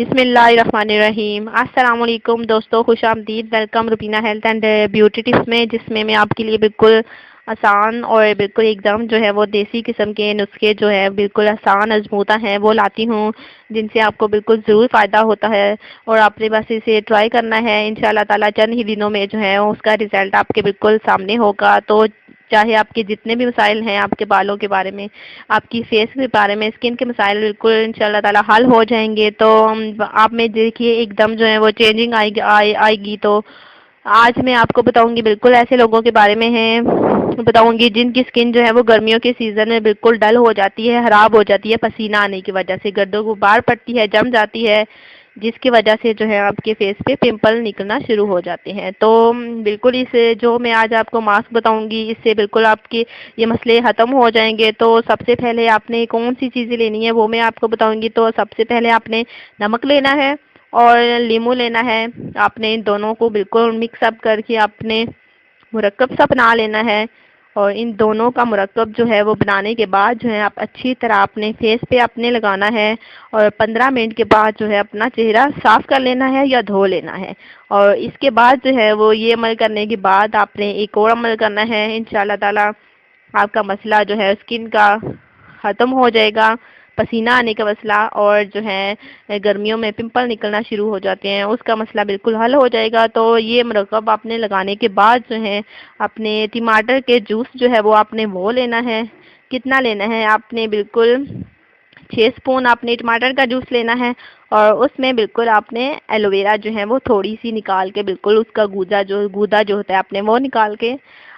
बिस्मिल्लाहिर्रहमानिर्रहीम। अस्सलाम वालेकुम दोस्तों, खुश आमदीद। Welcome Rubina health and beauty tips में, जिसमें मैं आपके लिए बिल्कुल आसान और बिल्कुल एकदम जो है वो देसी किस्म के नुस्खे जो है बिल्कुल आसान अजमूता हैं वो लाती हूँ, जिनसे आपको बिल्कुल ज़रूर फ़ायदा होता है। और आपने बस इसे ट्राई करना है, इंशाल्लाह ताला चंद ही दिनों में जो है उसका रिज़ल्ट आपके बिल्कुल सामने होगा। तो चाहे आपके जितने भी मसाइल हैं, आपके बालों के बारे में, आपकी फेस के बारे में, स्किन के मसाइल बिल्कुल इंशाल्लाह ताला हल हो जाएंगे। तो आप में देखिए एकदम जो है वो चेंजिंग आएगी। तो आज मैं आपको बताऊंगी बिल्कुल ऐसे लोगों के बारे में है, बताऊंगी जिनकी स्किन जो है वो गर्मियों के सीज़न में बिल्कुल डल हो जाती है, खराब हो जाती है पसीना आने की वजह से, गर्दों गुबार पड़ती है, जम जाती है, जिसकी वजह से जो है आपके फेस पे पिंपल निकलना शुरू हो जाते हैं। तो बिल्कुल इस जो मैं आज आपको मास्क बताऊंगी, इससे बिल्कुल आपके ये मसले ख़त्म हो जाएंगे। तो सबसे पहले आपने कौन सी चीज़ें लेनी है वो मैं आपको बताऊंगी। तो सबसे पहले आपने नमक लेना है और नींबू लेना है। आपने इन दोनों को बिल्कुल मिक्स अप करके आपने मुरक्कब सा बना लेना है। और इन दोनों का मुरक्कब जो है वो बनाने के बाद जो है आप अच्छी तरह अपने फेस पे अपने लगाना है। और 15 मिनट के बाद जो है अपना चेहरा साफ कर लेना है या धो लेना है। और इसके बाद जो है वो ये अमल करने के बाद आपने एक और अमल करना है, इंशाल्लाह ताला आपका मसला जो है स्किन का ख़त्म हो जाएगा, पसीना आने का मसला, और जो है गर्मियों में पिंपल निकलना शुरू हो जाते हैं उसका मसला बिल्कुल हल हो जाएगा। तो ये मुरक्कब आपने लगाने के बाद जो है अपने टमाटर के जूस जो है वो आपने वो लेना है। कितना लेना है आपने, बिल्कुल 6 स्पून आपने टमाटर का जूस लेना है। और उसमें बिल्कुल आपने एलोवेरा जो है वो थोड़ी सी निकाल के, बिल्कुल उसका गूदा जो होता है आपने वो निकाल के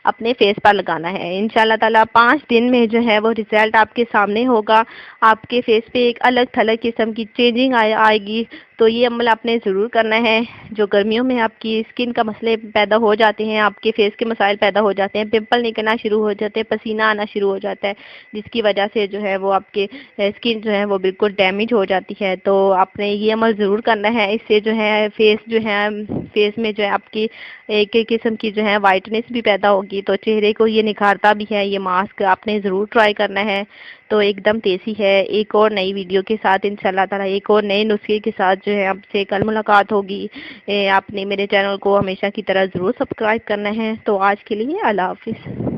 अपने फेस पर लगाना है। इंशाल्लाह ताला 5 दिन में जो है वो रिजल्ट आपके सामने होगा। आपके फेस पे एक अलग थलग किस्म की चेंजिंग आएगी। तो ये अमल आपने ज़रूर करना है। जो गर्मियों में आपकी स्किन का मसले पैदा हो जाते हैं, आपके फेस के मसाइल पैदा हो जाते हैं, पिंपल निकलना शुरू हो जाते हैं, पसीना आना शुरू हो जाता है, जिसकी वजह से जो है वो आपके स्किन जो है वो बिल्कुल डैमेज हो जाती है। तो आपने ये अमल ज़रूर करना है। इससे जो है फेस में जो है आपकी एक एक किस्म की जो है वाइटनेस भी पैदा होगी। तो चेहरे को ये निखारता भी है। ये मास्क आपने ज़रूर ट्राई करना है। तो एकदम तेज़ी है। एक और नई वीडियो के साथ इंशाल्लाह ताला, एक और नए नुस्खे के साथ जो है आपसे कल मुलाकात होगी। आपने मेरे चैनल को हमेशा की तरह ज़रूर सब्सक्राइब करना है। तो आज के लिए अल्लाह हाफिज़।